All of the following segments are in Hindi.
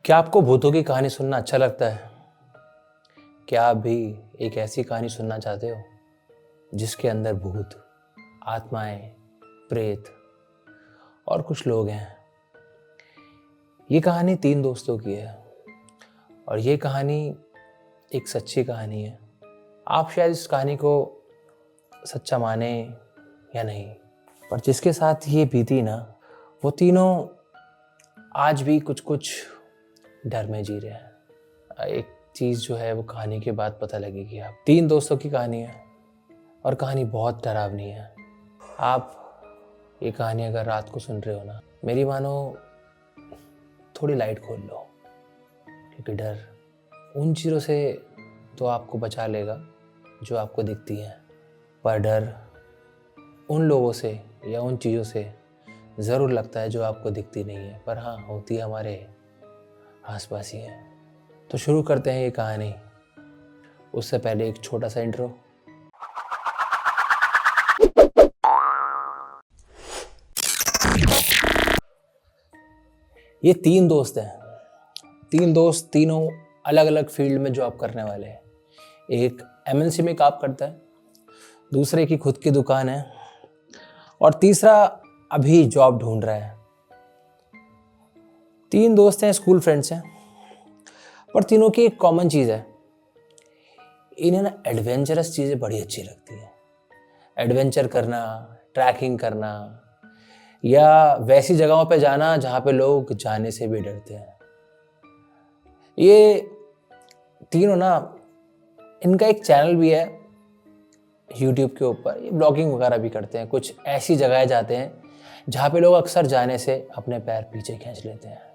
क्या आपको भूतों की कहानी सुनना अच्छा लगता है? क्या आप भी एक ऐसी कहानी सुनना चाहते हो जिसके अंदर भूत, आत्माएं, प्रेत और कुछ लोग हैं? ये कहानी 3 दोस्तों की है और ये कहानी एक सच्ची कहानी है। आप शायद इस कहानी को सच्चा माने या नहीं, पर जिसके साथ ये बीती ना, वो तीनों आज भी कुछ कुछ डर में जी रहे हैं। एक चीज़ जो है वो कहानी के बाद पता लगेगी। आप 3 दोस्तों की कहानी है और कहानी बहुत डरावनी है। आप ये कहानी अगर रात को सुन रहे हो ना, मेरी मानो थोड़ी लाइट खोल लो, क्योंकि डर उन चीज़ों से तो आपको बचा लेगा जो आपको दिखती हैं, पर डर उन लोगों से या उन चीज़ों से ज़रूर लगता है जो आपको दिखती नहीं है, पर हाँ होती है हमारे आसपास ही है। तो शुरू करते हैं ये कहानी। उससे पहले एक छोटा सा इंट्रो। ये 3 दोस्त हैं। 3 दोस्त, तीनों अलग अलग फील्ड में जॉब करने वाले हैं। एक एमएनसी में काम करता है, दूसरे की खुद की दुकान है और तीसरा अभी जॉब ढूंढ रहा है। 3 दोस्त हैं, स्कूल फ्रेंड्स हैं, पर तीनों की एक कॉमन चीज़ है, इन्हें ना एडवेंचरस चीज़ें बड़ी अच्छी लगती हैं। एडवेंचर करना, ट्रैकिंग करना या वैसी जगहों पे जाना जहाँ पे लोग जाने से भी डरते हैं। ये तीनों ना, इनका एक चैनल भी है यूट्यूब के ऊपर, ये ब्लॉगिंग वगैरह भी करते हैं। कुछ ऐसी जगहें जाते हैं जहाँ पे लोग अक्सर जाने से अपने पैर पीछे खींच लेते हैं।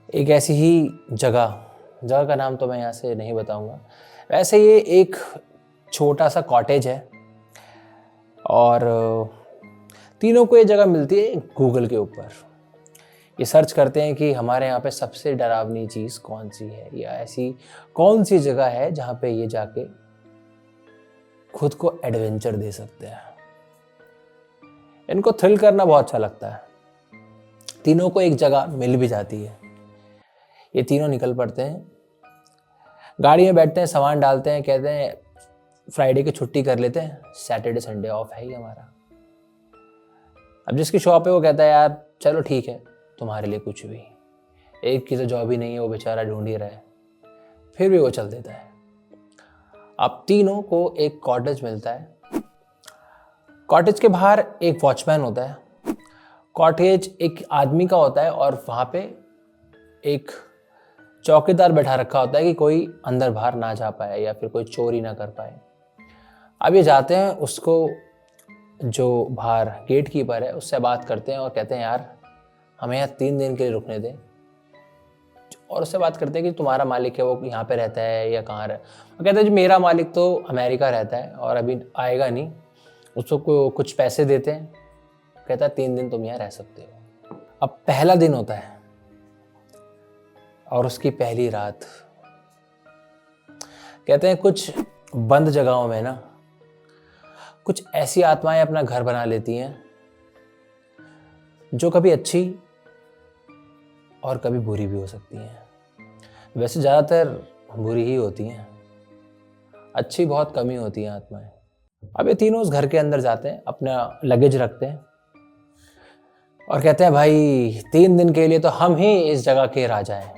एक ऐसी ही जगह का नाम तो मैं यहाँ से नहीं बताऊँगा। वैसे ये एक छोटा सा कॉटेज है और तीनों को ये जगह मिलती है गूगल के ऊपर। ये सर्च करते हैं कि हमारे यहाँ पे सबसे डरावनी चीज़ कौन सी है या ऐसी कौन सी जगह है जहाँ पे ये जाके खुद को एडवेंचर दे सकते हैं। इनको थ्रिल करना बहुत अच्छा लगता है। तीनों को एक जगह मिल भी जाती है। ये तीनों निकल पड़ते हैं, गाड़ी में बैठते हैं, सामान डालते हैं, कहते हैं फ्राइडे की छुट्टी कर लेते हैं, सैटरडे संडे ऑफ है ही हमारा। अब जिसकी शॉप है वो कहता है यार चलो ठीक है, तुम्हारे लिए कुछ भी। एक की तो जॉब ही नहीं है, वो बेचारा ढूंढ ही रहा है, फिर भी वो चल देता है। अब तीनों को एक कॉटेज मिलता है। कॉटेज के बाहर एक वॉचमैन होता है। कॉटेज एक आदमी का होता है और वहाँ पे एक चौकीदार बैठा रखा होता है कि कोई अंदर बाहर ना जा पाए या फिर कोई चोरी ना कर पाए। अब ये जाते हैं, उसको जो बाहर गेट कीपर है उससे बात करते हैं और कहते हैं यार हमें यहाँ 3 दिन के लिए रुकने दें, और उससे बात करते हैं कि तुम्हारा मालिक है वो यहाँ पे रहता है या कहाँ रहे। वो कहता है जी मेरा मालिक तो अमेरिका रहता है और अभी आएगा नहीं, उसको कुछ पैसे देते हैं। कहता है 3 दिन तुम यहाँ रह सकते हो। अब पहला दिन होता है और उसकी पहली रात। कहते हैं कुछ बंद जगहों में ना कुछ ऐसी आत्माएं अपना घर बना लेती हैं जो कभी अच्छी और कभी बुरी भी हो सकती हैं। वैसे ज़्यादातर बुरी ही होती हैं, अच्छी बहुत कम ही होती हैं आत्माएं। अब ये तीनों उस घर के अंदर जाते हैं, अपना लगेज रखते हैं और कहते हैं भाई 3 दिन के लिए तो हम ही इस जगह के राजा हैं,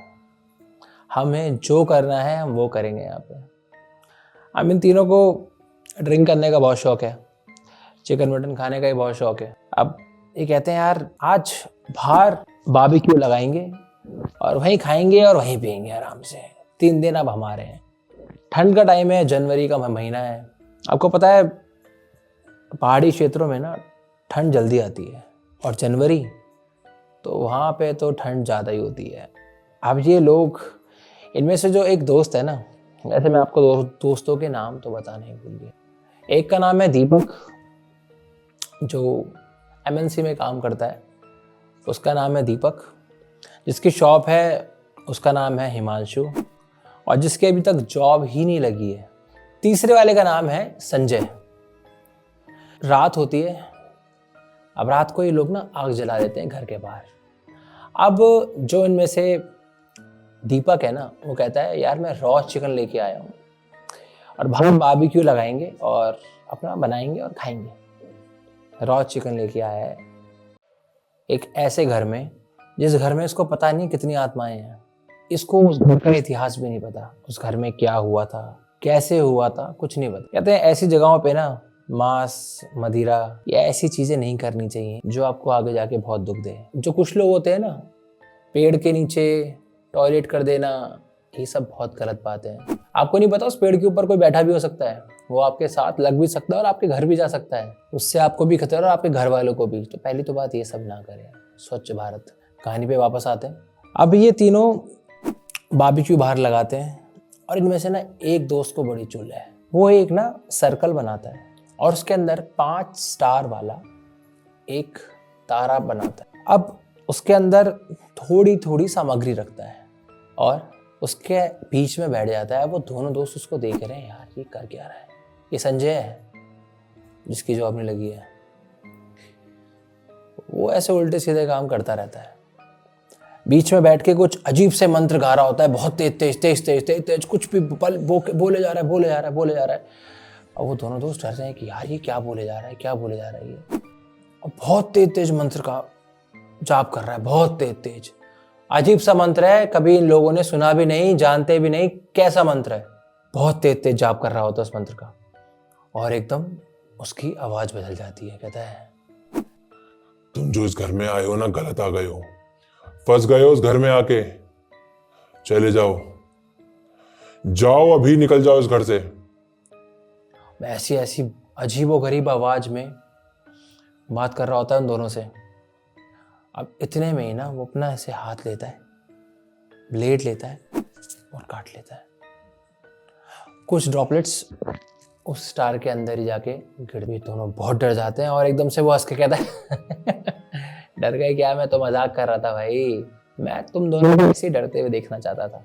हमें जो करना है हम वो करेंगे यहाँ पे। अब इन तीनों को ड्रिंक करने का बहुत शौक है, चिकन मटन खाने का ही बहुत शौक है। अब ये कहते हैं यार आज बाहर बारबेक्यू लगाएंगे और वहीं खाएंगे और वहीं पिएंगे आराम से। 3 दिन अब हमारे हैं। ठंड का टाइम है, जनवरी का महीना है। आपको पता है पहाड़ी क्षेत्रों में ना ठंड जल्दी आती है और जनवरी तो वहाँ पे तो ठंड ज़्यादा ही होती है। अब ये लोग, इनमें से जो एक दोस्त है ना, वैसे मैं आपको दोस्तों के नाम तो बताना ही भूल गया। एक का नाम है दीपक, जो एमएनसी में काम करता है, उसका नाम है दीपक। जिसकी शॉप है उसका नाम है हिमांशु, और जिसकी अभी तक जॉब ही नहीं लगी है, तीसरे वाले का नाम है संजय। रात होती है। अब रात को ये लोग ना आग जला देते हैं घर के बाहर। अब जो इनमें से दीपक है ना, वो कहता है यार मैं रॉ चिकन लेके आया हूँ और बाहर बारबेक्यू लगाएंगे और अपना बनाएंगे और खाएंगे। रॉ चिकन लेके आया है एक ऐसे घर में जिस घर में इसको पता नहीं कितनी आत्माएं हैं। इसको उस घर का इतिहास भी नहीं पता, उस घर में क्या हुआ था, कैसे हुआ था, कुछ नहीं पता। कहते हैं ऐसी जगहों पे ना मांस, मदिरा या ऐसी चीजें नहीं करनी चाहिए जो आपको आगे जाके बहुत दुख दे। जो कुछ लोग होते हैं ना, पेड़ के नीचे टॉयलेट कर देना, ये सब बहुत गलत बात है। आपको नहीं पता उस पेड़ के ऊपर कोई बैठा भी हो सकता है, वो आपके साथ लग भी सकता है और आपके घर भी जा सकता है, उससे आपको भी खतरा और आपके घर वालों को भी। तो पहली तो बात ये सब ना करें। स्वच्छ भारत कहानी पे वापस आते हैं। अब ये तीनों बारबेक्यू बाहर लगाते हैं और इनमें से ना एक दोस्त को बड़ी चुल है। वो एक ना सर्कल बनाता है और उसके अंदर 5 स्टार वाला एक तारा बनाता है। अब उसके अंदर थोड़ी थोड़ी सामग्री रखता है और उसके बीच में बैठ जाता है। वो दोनों दोस्त उसको देख रहे हैं, यार ये कर क्या रहा है। ये संजय है जिसकी जॉब नहीं लगी है। वो ऐसे उल्टे सीधे काम करता रहता है, बीच में बैठ के कुछ अजीब से मंत्र गा रहा होता है, बहुत तेज तेज तेज तेज तेज तेज, कुछ भी बोले जा रहा है, बोले जा रहा है, बोले जा रहा है। और वो दोनों दोस्त डर रहे हैं कि यार ये क्या बोले जा रहा है, क्या बोले जा रहा है ये। और बहुत तेज तेज मंत्र का जाप कर रहा है, बहुत तेज तेज, अजीब सा मंत्र है, कभी इन लोगों ने सुना भी नहीं, जानते भी नहीं कैसा मंत्र है। बहुत तेज तेज जाप कर रहा होता है उस मंत्र का और एकदम उसकी आवाज बदल जाती है। कहता है तुम जो इस घर में आए हो ना, गलत आ गए हो, फंस गए हो उस घर में आके। चले जाओ, जाओ अभी, निकल जाओ इस घर से। ऐसी ऐसी अजीबोगरीब आवाज में बात कर रहा होता है उन दोनों से। अब इतने में ही ना वो अपना ऐसे हाथ लेता है, ब्लेड लेता है और काट लेता है। कुछ ड्रॉपलेट्स उस स्टार के अंदर ही जाके गिर भी। दोनों बहुत डर जाते हैं और एकदम से वो हंस के कहता है डर गए क्या, मैं तो मजाक कर रहा था भाई, मैं तुम दोनों को ऐसे डरते हुए देखना चाहता था।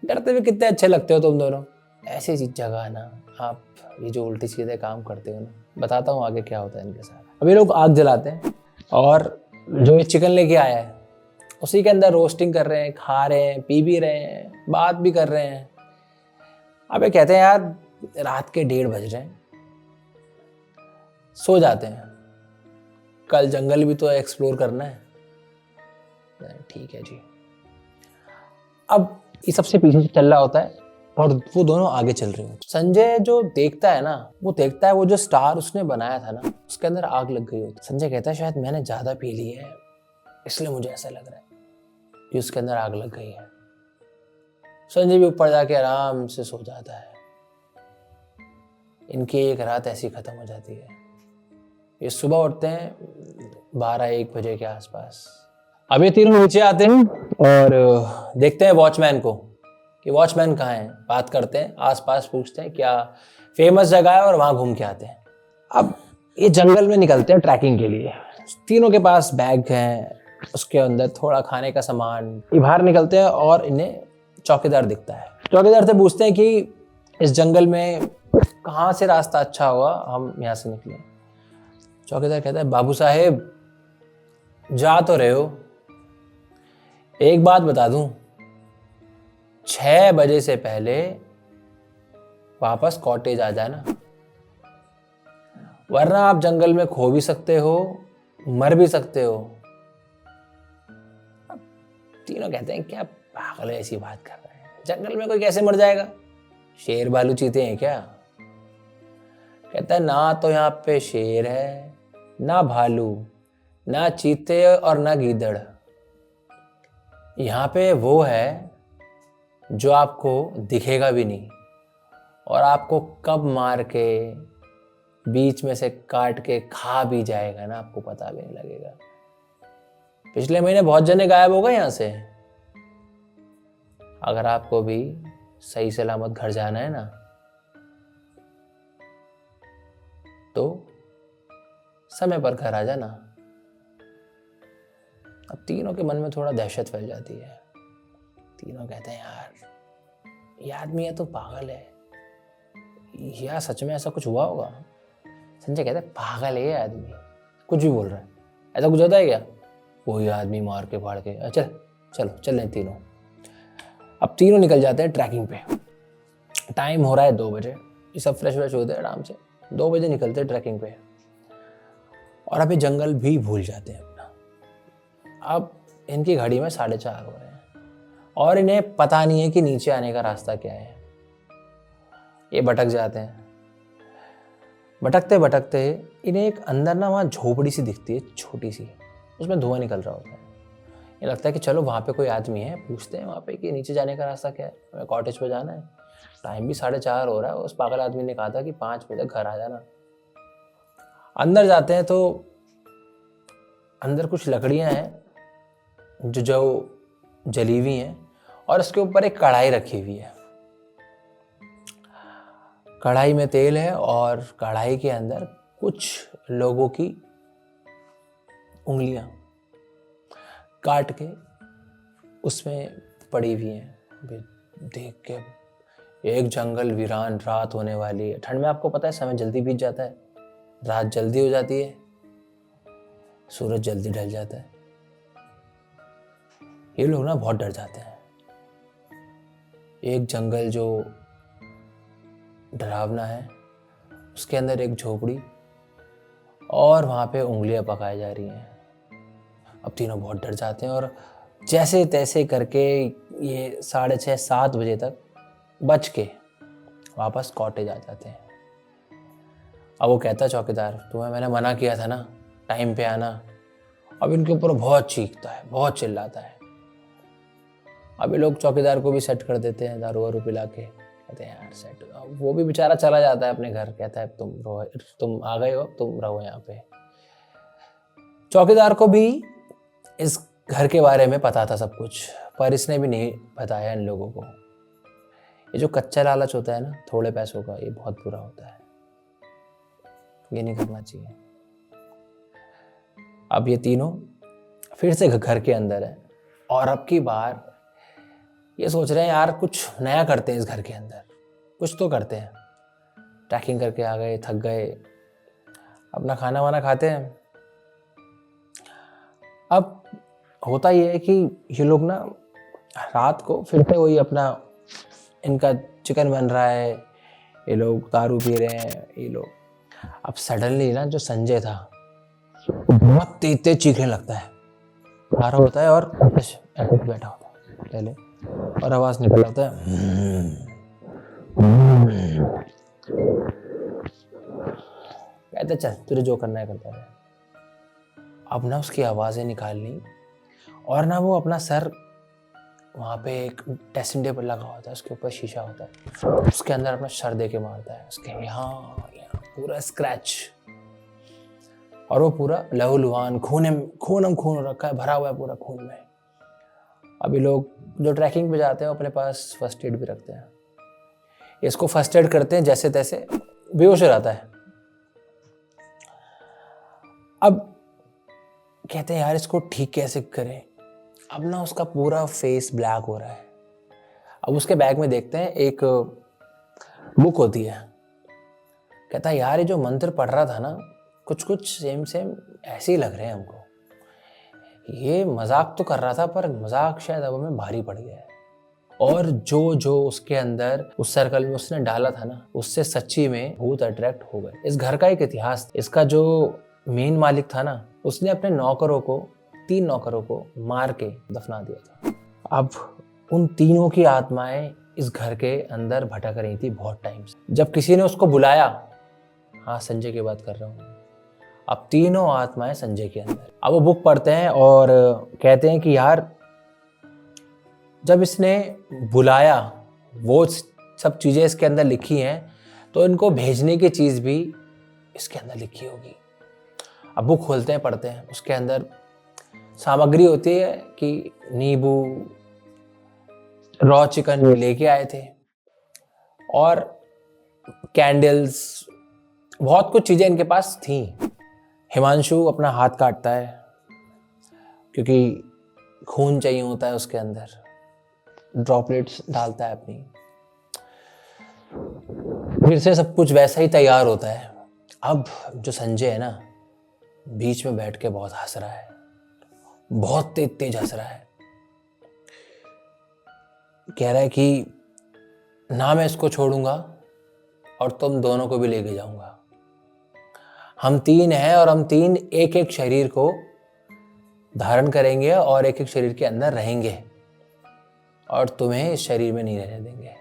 डरते हुए कितने अच्छे लगते हो तुम दोनों। ऐसी जगह ना आप ये जो उल्टे सीधे काम करते हो ना, बताता हूँ आगे क्या होता है इनके साथ। अभी लोग आग जलाते हैं और जो ये चिकन लेके आया है उसी के अंदर रोस्टिंग कर रहे हैं, खा रहे हैं, पी भी रहे हैं, बात भी कर रहे हैं। अब ये कहते हैं यार रात के 1:30 बज रहे हैं, सो जाते हैं, कल जंगल भी तो एक्सप्लोर करना है। ठीक है जी। अब ये सबसे पीछे से चल रहा होता है और वो दोनों आगे चल रहे होते। संजय जो देखता है ना, वो देखता है वो जो स्टार उसने बनाया था ना, उसके अंदर आग लग गई होती। संजय कहता है शायद मैंने ज्यादा पी ली है, इसलिए मुझे ऐसा लग रहा है कि उसके अंदर आग लग गई है। संजय भी ऊपर जाके आराम से सो जाता है। इनकी एक रात ऐसी खत्म हो जाती है। ये सुबह उठते हैं 12-1 बजे के आसपास। अब ये तीनों नीचे आते हैं और देखते हैं वॉचमैन को कि वॉचमैन कहाँ है। बात करते हैं, आसपास पूछते हैं क्या फेमस जगह है और वहाँ घूम के आते हैं। अब ये जंगल में निकलते हैं ट्रैकिंग के लिए। तीनों के पास बैग हैं, उसके अंदर थोड़ा खाने का सामान। ये बाहर निकलते हैं और इन्हें चौकीदार दिखता है। चौकीदार से पूछते हैं कि इस जंगल में कहाँ से रास्ता अच्छा होगा, हम यहाँ से निकले। चौकीदार कहता है बाबू साहेब जा तो रहे हो, एक बात बता दूं, 6 बजे से पहले वापस कॉटेज आ जाना, वरना आप जंगल में खो भी सकते हो, मर भी सकते हो। तीनों कहते हैं क्या पागल है, ऐसी बात कर रहे हैं, जंगल में कोई कैसे मर जाएगा, शेर भालू चीते हैं क्या। कहता है ना तो यहाँ पे शेर है, ना भालू, ना चीते और ना गीदड़। यहाँ पे वो है जो आपको दिखेगा भी नहीं और आपको कब मार के बीच में से काट के खा भी जाएगा ना, आपको पता भी नहीं लगेगा। पिछले महीने बहुत जने गायब हो गए यहाँ से। अगर आपको भी सही सलामत घर जाना है ना, तो समय पर घर आ जाना। अब तीनों के मन में थोड़ा दहशत फैल जाती है। तीनों कहते हैं यार ये आदमी है तो पागल है, या सच में ऐसा कुछ हुआ होगा। संजय कहता है पागल है ये आदमी, कुछ भी बोल रहा है, ऐसा कुछ होता है क्या। वही आदमी मार के फाड़ के चल चलो चल रहे तीनों। अब तीनों निकल जाते हैं ट्रैकिंग पे। टाइम हो रहा है 2 बजे, ये सब फ्रेश व्रेश होते हैं आराम से, 2 बजे निकलते हैं ट्रैकिंग पे। और अब ये जंगल भी भूल जाते हैं अपना। अब इनकी घड़ी में 4:30 हो रहे हैं और इन्हें पता नहीं है कि नीचे आने का रास्ता क्या है। ये भटक जाते हैं। भटकते भटकते इन्हें एक अंदर ना वहाँ झोपड़ी सी दिखती है, छोटी सी, उसमें धुआं निकल रहा होता है। ये लगता है कि चलो वहाँ पे कोई आदमी है, पूछते हैं वहाँ पे कि नीचे जाने का रास्ता क्या है, हमें कॉटेज पे जाना है। टाइम भी 4:30 हो रहा है। उस पागल आदमी ने कहा था कि 5 बजे तक घर आ जाना। अंदर जाते हैं तो अंदर कुछ लकड़ियाँ हैं जो जली हुई हैं और उसके ऊपर एक कढ़ाई रखी हुई है। कढ़ाई में तेल है और कढ़ाई के अंदर कुछ लोगों की उंगलियां काट के उसमें पड़ी हुई हैं। देख के एक जंगल वीरान, रात होने वाली है। ठंड में आपको पता है समय जल्दी बीत जाता है, रात जल्दी हो जाती है, सूरज जल्दी ढल जाता है। ये लोग ना बहुत डर जाते हैं। एक जंगल जो डरावना है, उसके अंदर एक झोपड़ी और वहाँ पे उंगलियां पकाई जा रही हैं। अब तीनों बहुत डर जाते हैं और जैसे तैसे करके ये 6:30-7 बजे तक बच के वापस कॉटेज आ जाते हैं। अब वो कहता है चौकीदार, तुम्हें मैंने मना किया था ना टाइम पे आना। अब इनके ऊपर बहुत चीखता है, बहुत चिल्लाता है। अब ये लोग चौकीदार को भी सेट कर देते हैं दारू वारू पिला के। कहते हैं यार सेट। वो भी बेचारा चला जाता है अपने घर। कहता है तुम आ गए हो, तुम रहो यहाँ पे। चौकीदार को भी इस घर के बारे में पता था सब कुछ, पर इसने भी नहीं बताया इन लोगों को। ये जो कच्चा लालच होता है ना थोड़े पैसों का, ये बहुत बुरा होता है, ये नहीं करना चाहिए। अब ये तीनों फिर से घर के अंदर है और अब की बार ये सोच रहे हैं यार कुछ नया करते हैं इस घर के अंदर, कुछ तो करते हैं। ट्रैकिंग करके आ गए, थक गए, अपना खाना वाना खाते हैं। अब होता ये है कि ये लोग ना रात को फिर से वही अपना, इनका चिकन बन रहा है, ये लोग दारू पी रहे हैं ये लोग। अब सडनली ना जो संजय था बहुत तेज तेज चीखने लगता है, आ रहा होता है और ऐसे बैठा होता है पहले और आवाज निकल आता है कहते चल तुझे जो करना है करता रहे। अब ना उसकी आवाजें निकालनी और ना वो अपना सर वहाँ पे एक ड्रेसिंग टेबल लगा होता है, उसके ऊपर शीशा होता है, उसके अंदर अपना सर दे के मारता है। उसके यहाँ पूरा स्क्रैच और वो पूरा लहूलुहान खून हो रखा है, भरा हुआ है पूरा खून में। अभी लोग जो ट्रैकिंग पे जाते हैं अपने पास फर्स्ट एड भी रखते हैं। इसको फर्स्ट एड करते हैं, जैसे तैसे बेहोश हो जाता है। अब कहते हैं यार इसको ठीक कैसे करें। अब ना उसका पूरा फेस ब्लैक हो रहा है। अब उसके बैग में देखते हैं एक बुक होती है। कहता है यार ये जो मंत्र पढ़ रहा था ना कुछ कुछ सेम ऐसे ही लग रहे हैं हमको। ये मजाक तो कर रहा था पर मजाक शायद अब हमें भारी पड़ गया है। और जो उसके अंदर उस सर्कल में उसने डाला था ना, उससे सच्ची में भूत अट्रैक्ट हो गए। इस घर का एक इतिहास, इसका जो मेन मालिक था ना उसने अपने 3 नौकरों को मार के दफना दिया था। अब उन तीनों की आत्माएं इस घर के अंदर भटक रही थी बहुत टाइम से। जब किसी ने उसको बुलाया, हाँ संजय की बात कर रहा हूँ, अब तीनों आत्माएं संजय के अंदर। अब वो बुक पढ़ते हैं और कहते हैं कि यार जब इसने बुलाया वो सब चीजें इसके अंदर लिखी हैं तो इनको भेजने की चीज भी इसके अंदर लिखी होगी। अब बुक खोलते हैं, पढ़ते हैं, उसके अंदर सामग्री होती है कि नींबू, रॉ चिकन लेके आए थे और कैंडल्स, बहुत कुछ चीजें इनके पास थी। हिमांशु अपना हाथ काटता है क्योंकि खून चाहिए होता है उसके अंदर, ड्रॉपलेट्स डालता है अपनी। फिर से सब कुछ वैसा ही तैयार होता है। अब जो संजय है ना बीच में बैठ के बहुत हंस रहा है बहुत तेज तेज हंस रहा है। कह रहा है कि ना मैं इसको छोड़ूंगा और तुम दोनों को भी लेके जाऊंगा। हम 3 हैं और हम 3 एक एक शरीर को धारण करेंगे और एक एक शरीर के अंदर रहेंगे और तुम्हें इस शरीर में नहीं रहने देंगे।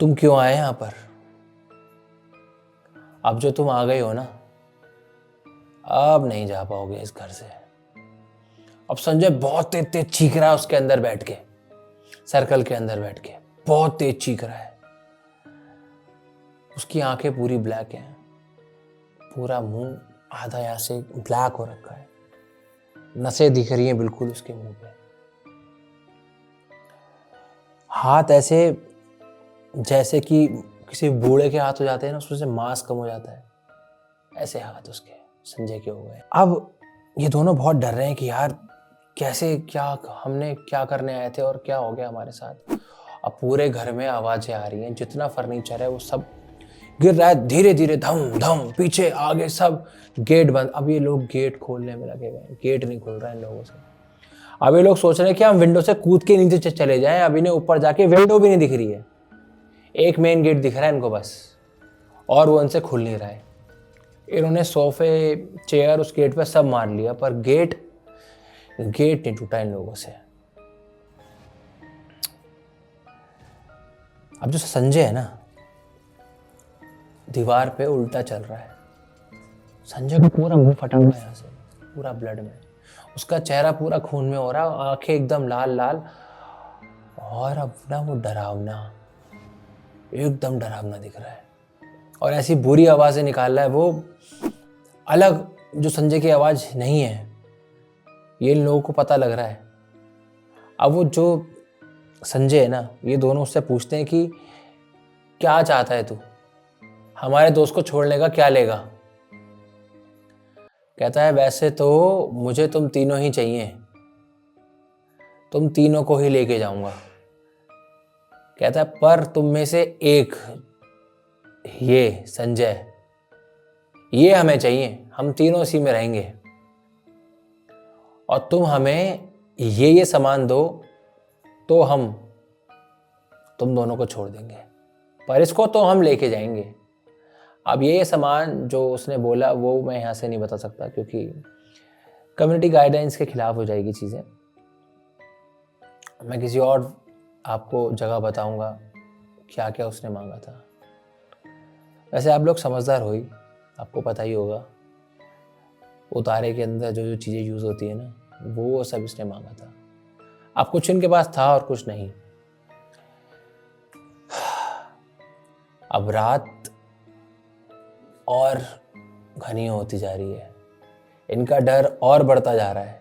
तुम क्यों आए यहां पर? अब जो तुम आ गए हो ना, अब नहीं जा पाओगे इस घर से। अब संजय बहुत तेज तेज चीख रहा है उसके अंदर बैठ के, सर्कल के अंदर बैठ के बहुत तेज चीख रहा है। उसकी आंखें पूरी ब्लैक हैं, पूरा मुंह आधा यहाँ से ब्लैक हो रखा है, नसें दिख रही हैं बिल्कुल उसके मुंह पे। हाथ ऐसे जैसे कि किसी बूढ़े के हाथ हो जाते हैं ना, उसमें से मांस कम हो जाता है, ऐसे हाथ उसके संजय के हो गए। अब ये दोनों बहुत डर रहे हैं कि यार कैसे, क्या हमने क्या करने आए थे और क्या हो गया हमारे साथ। अब पूरे घर में आवाजें आ रही हैं, जितना फर्नीचर है वो सब गिर रहा है धीरे धीरे, धम धम, पीछे आगे सब। गेट बंद। अब ये लोग गेट खोलने में लगे हुए, गेट नहीं खुल रहा है इन लोगों से। अब ये लोग सोच रहे हैं कि हम विंडो से कूद के नीचे चले जाएं। अब इन्हें ऊपर जाके विंडो भी नहीं दिख रही है, एक मेन गेट दिख रहा है इनको बस, और वो उनसे खुल नहीं रहा है। इन्होंने सोफे, चेयर उस गेट पे सब मार लिया, पर गेट नहीं टूटा इन लोगों से। अब जो संजय है ना, दीवार पे उल्टा चल रहा है। संजय को पूरा मुंह फटा हुआ है यहाँ से, पूरा ब्लड में, उसका चेहरा पूरा खून में हो रहा है, आंखें एकदम लाल लाल, और अब ना वो डरावना, एकदम डरावना दिख रहा है और ऐसी बुरी आवाजें निकाल रहा है वो, अलग, जो संजय की आवाज नहीं है। ये इन लोगों को पता लग रहा है। अब वो जो संजय है ना, ये दोनों उससे पूछते हैं कि क्या चाहता है तू, हमारे दोस्त को छोड़ने का क्या लेगा? कहता है वैसे तो मुझे तुम तीनों ही चाहिए, तुम तीनों को ही लेके जाऊंगा। कहता है पर तुम में से एक, ये संजय, ये हमें चाहिए, हम तीनों इसी में रहेंगे और तुम हमें ये सामान दो तो हम तुम दोनों को छोड़ देंगे, पर इसको तो हम लेके जाएंगे। अब ये सामान जो उसने बोला वो मैं यहाँ से नहीं बता सकता, क्योंकि कम्युनिटी गाइडलाइंस के खिलाफ हो जाएगी चीज़ें। मैं किसी और आपको जगह बताऊंगा क्या क्या उसने मांगा था। वैसे आप लोग समझदार हो ही, आपको पता ही होगा उतारे के अंदर जो जो चीज़ें यूज़ होती है ना, वो सब इसने मांगा था। अब कुछ इनके पास था और कुछ नहीं। अब रात और घनी होती जा रही है, इनका डर और बढ़ता जा रहा है।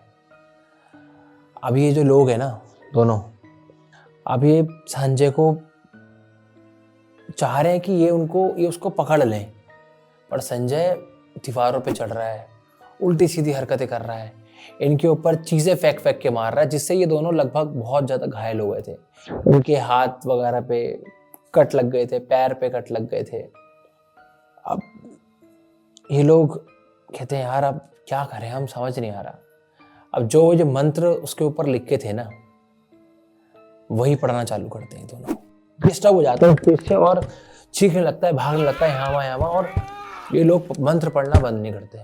अब ये जो लोग हैं ना दोनों, अब ये संजय को चाह रहे हैं कि ये उसको पकड़ लें, पर संजय दीवारों पे चढ़ रहा है, उल्टी सीधी हरकतें कर रहा है, इनके ऊपर चीज़ें फेंक फेंक के मार रहा है, जिससे ये दोनों लगभग बहुत ज़्यादा घायल हो गए थे। उनके हाथ वगैरह पे कट लग गए थे, पैर पे कट लग गए थे। अब ये लोग कहते हैं यार अब क्या करें, हम समझ नहीं आ रहा। अब जो ये मंत्र उसके ऊपर लिखे थे ना, वही पढ़ना चालू करते हैं दोनों। डिस्टर्ब हो जाते हैं पीछे और चीखने लगता है, भागने लगता है यहाँ वहाँ, और ये लोग मंत्र पढ़ना बंद नहीं करते।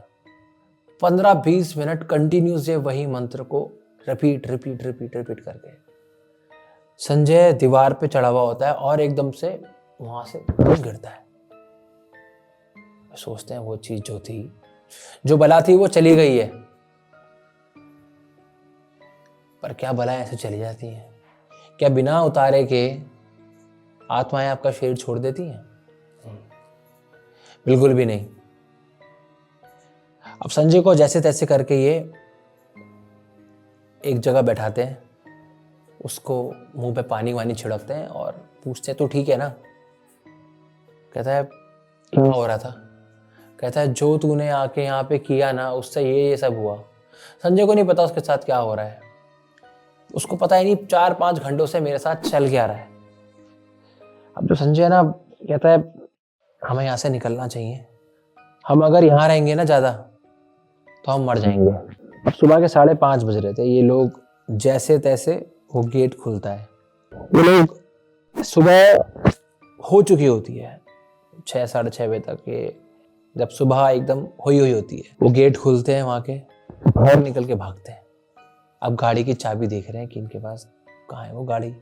15-20 मिनट कंटिन्यूस ये वही मंत्र को रिपीट करके संजय दीवार पे चढ़ा हुआ होता है और एकदम से वहां से गिरता है। सोचते हैं वो चीज जो थी, जो बला थी, वो चली गई है, पर क्या बलाएं ऐसे चली जाती हैं? क्या बिना उतारे के आत्माएं आपका शरीर छोड़ देती हैं? बिल्कुल भी नहीं। अब संजय को जैसे तैसे करके ये एक जगह बैठाते हैं, उसको मुंह पे पानी वानी छिड़कते हैं और पूछते हैं तो ठीक है ना? कहता है क्या हो रहा था? कहता है जो तूने आके यहाँ पे किया ना, उससे ये सब हुआ। संजय को नहीं पता उसके साथ क्या हो रहा है, उसको पता ही नहीं 4-5 घंटों से मेरे साथ चल क्या रहा है। अब जो संजय ना कहता है हमें यहाँ से निकलना चाहिए, हम अगर यहाँ रहेंगे ना ज़्यादा तो हम मर जाएंगे। अब सुबह के 5:30 बज रहे थे। ये लोग जैसे तैसे, वो गेट खुलता है, ये लोग सुबह हो चुकी होती है 6 साढ़े 6 बजे तक। ये जब सुबह एकदम हुई होती है, वो गेट खुलते हैं, वहाँ के बाहर निकल के भागते हैं। अब गाड़ी की चाबी देख रहे हैं कि इनके पास कहाँ है वो गाड़ी,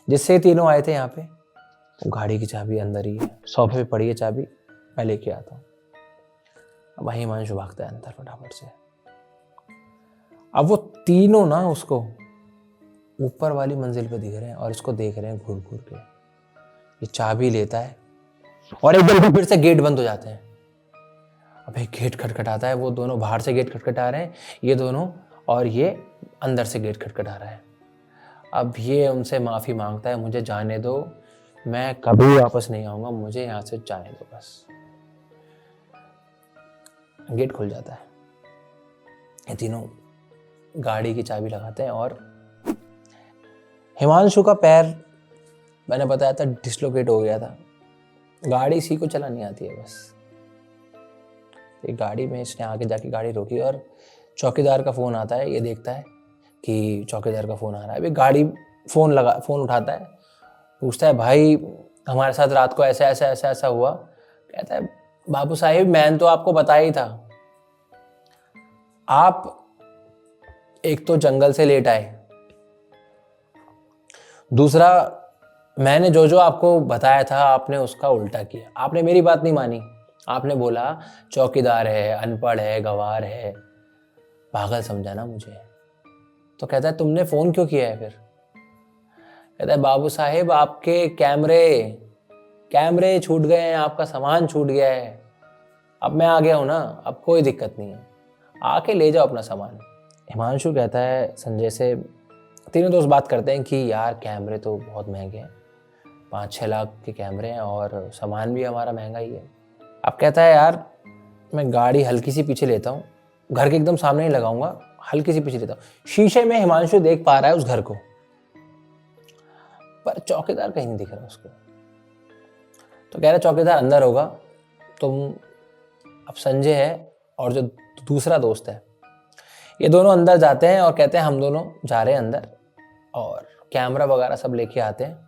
जिससे तीनों आए थे यहाँ पे। वो गाड़ी की चाबी अंदर ही है, सोफे पे पड़ी है चाबी, मैं लेके आता हूँ। अब वहीं हिमांशु भागता है अंदर फटाफट से। अब वो तीनों ना उसको ऊपर वाली मंजिल पे दिख रहे हैं और इसको देख रहे हैं घूर घूर के। ये चाबी लेता है और एकदम फिर से गेट बंद हो जाते हैं। अब एक गेट खटखटाता है, वो दोनों बाहर से गेट खटखटा रहे हैं, ये दोनों, और ये अंदर से गेट खटखटा रहा है। अब ये उनसे माफ़ी मांगता है, मुझे जाने दो, मैं कभी वापस नहीं आऊँगा, मुझे यहाँ से जाने दो बस। गेट खुल जाता है, ये तीनों गाड़ी की चाबी लगाते हैं और हिमांशु का पैर, मैंने बताया था, डिसलोकेट हो गया था। गाड़ी इसी को चलानी आती है बस। एक गाड़ी में इसने आगे जाके गाड़ी रोकी और चौकीदार का फ़ोन आता है। ये देखता है कि चौकीदार का फ़ोन आ रहा है। अभी गाड़ी फ़ोन उठाता है, पूछता है, भाई हमारे साथ रात को ऐसा ऐसा ऐसा ऐसा हुआ। कहता है, बाबू साहिब मैंने तो आपको बताया ही था, आप एक तो जंगल से लेट आए, दूसरा मैंने जो जो आपको बताया था आपने उसका उल्टा किया, आपने मेरी बात नहीं मानी। आपने बोला चौकीदार है, अनपढ़ है, गंवार है, पागल समझा ना मुझे। तो कहता है, तुमने फ़ोन क्यों किया है फिर? कहता है, बाबू साहिब आपके कैमरे छूट गए हैं, आपका सामान छूट गया है, अब मैं आ गया हूँ ना, अब कोई दिक्कत नहीं है, आके ले जाओ अपना सामान। हिमांशु कहता है संजय से, तीनों दोस्त बात करते हैं कि यार कैमरे तो बहुत महंगे हैं, 5-6 लाख के कैमरे हैं और सामान भी हमारा महंगा ही है। अब कहता है, यार मैं गाड़ी हल्की सी पीछे लेता हूँ, घर के एकदम सामने ही लगाऊंगा, हल्की सी पीछे लेता हूँ। शीशे में हिमांशु देख पा रहा है उस घर को, पर चौकीदार कहीं नहीं दिख रहा उसको। तो कह रहा चौकीदार अंदर होगा, तुम, अब संजय है और जो दूसरा दोस्त है, ये दोनों अंदर जाते हैं और कहते हैं हम दोनों जा रहे हैं अंदर और कैमरा वगैरह सब लेके आते हैं,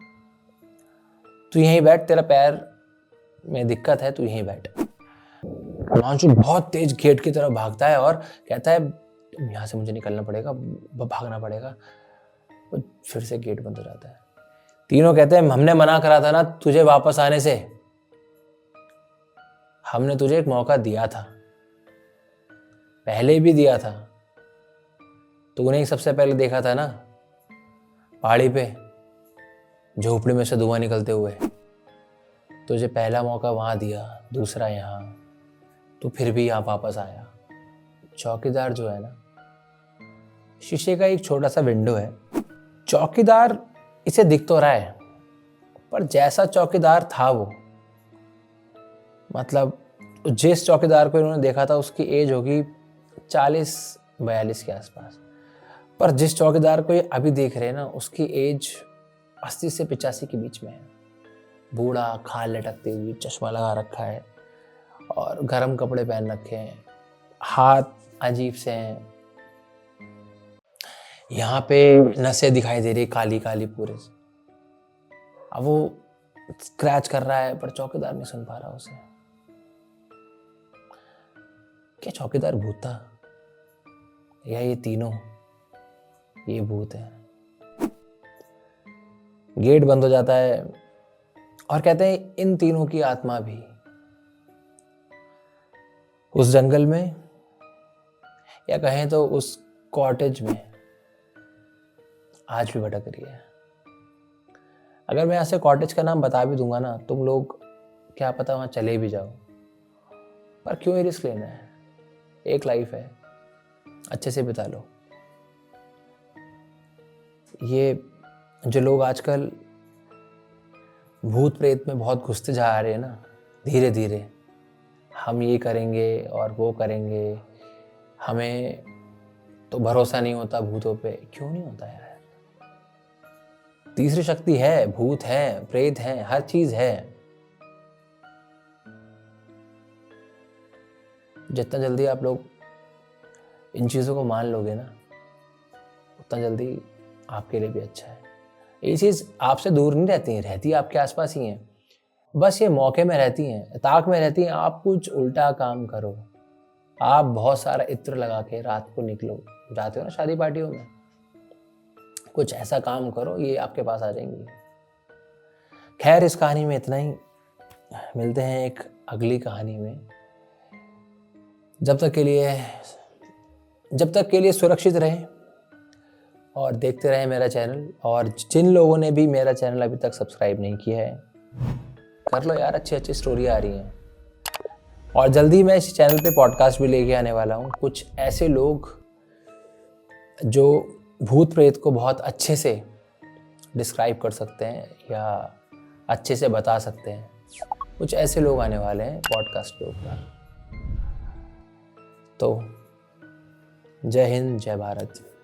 तू यहीं बैठ, तेरा पैर में दिक्कत है, तू यहीं बैठ। हिमांशु बहुत तेज गेट की तरफ भागता है और कहता है, यहाँ से मुझे निकलना पड़ेगा, भागना पड़ेगा। और फिर से गेट बंद हो जाता है। तीनों कहते हैं, हमने मना करा था ना तुझे वापस आने से, हमने तुझे एक मौका दिया था, पहले भी दिया था, तूने ही सबसे पहले देखा था ना पहाड़ी पे झोपड़ी में से धुआं निकलते हुए, तुझे पहला मौका वहां दिया, दूसरा यहाँ, तो फिर भी यहाँ वापस आया। चौकीदार जो है ना, शीशे का एक छोटा सा विंडो है, चौकीदार इसे दिख तो रहा है, पर जैसा चौकीदार था वो, मतलब जिस चौकीदार को इन्होंने देखा था उसकी एज होगी 40-42 के आसपास, पर जिस चौकीदार को ये अभी देख रहे हैं ना उसकी एज 80 से 85 के बीच में है। बूढ़ा, खाल लटकती हुई, चश्मा लगा रखा है और गर्म कपड़े पहन रखे हैं, हाथ अजीब से हैं, यहाँ पे नसें दिखाई दे रही काली काली पूरे से। अब वो स्क्रैच कर रहा है पर चौकीदार नहीं सुन पा रहा उसे। क्या चौकीदार भूत था या ये तीनों ये भूत है? गेट बंद हो जाता है और कहते हैं इन तीनों की आत्मा भी उस जंगल में, या कहें तो उस कॉटेज में आज भी भटक रही है। अगर मैं यहाँ से कॉटेज का नाम बता भी दूंगा ना, तुम लोग क्या पता वहां चले भी जाओ, पर क्यों ही रिस्क लेना है? एक लाइफ है, अच्छे से बिता लो। ये जो लोग आजकल भूत प्रेत में बहुत घुसते जा रहे हैं ना, धीरे धीरे, हम ये करेंगे और वो करेंगे, हमें तो भरोसा नहीं होता भूतों पे। क्यों नहीं होता यार? तीसरी शक्ति है, भूत है, प्रेत है, हर चीज है। जितना जल्दी आप लोग इन चीज़ों को मान लोगे ना, उतना जल्दी आपके लिए भी अच्छा है। ये चीज़ आपसे दूर नहीं रहती है, रहती आपके आसपास ही है, बस ये मौके में रहती हैं, ताक में रहती हैं। आप कुछ उल्टा काम करो, आप बहुत सारा इत्र लगा के रात को निकलो, जाते हो ना शादी पार्टियों में, कुछ ऐसा काम करो, ये आपके पास आ जाएंगी। खैर, इस कहानी में इतना ही, मिलते हैं एक अगली कहानी में। जब तक के लिए सुरक्षित रहें और देखते रहें मेरा चैनल। और जिन लोगों ने भी मेरा चैनल अभी तक सब्सक्राइब नहीं किया है, कर लो यार, अच्छी अच्छी स्टोरी आ रही हैं। और जल्दी मैं इस चैनल पे पॉडकास्ट भी लेके आने वाला हूँ। कुछ ऐसे लोग जो भूत प्रेत को बहुत अच्छे से डिस्क्राइब कर सकते हैं या अच्छे से बता सकते हैं, कुछ ऐसे लोग आने वाले हैं पॉडकास्ट के ऊपर। तो जय हिंद, जय भारत।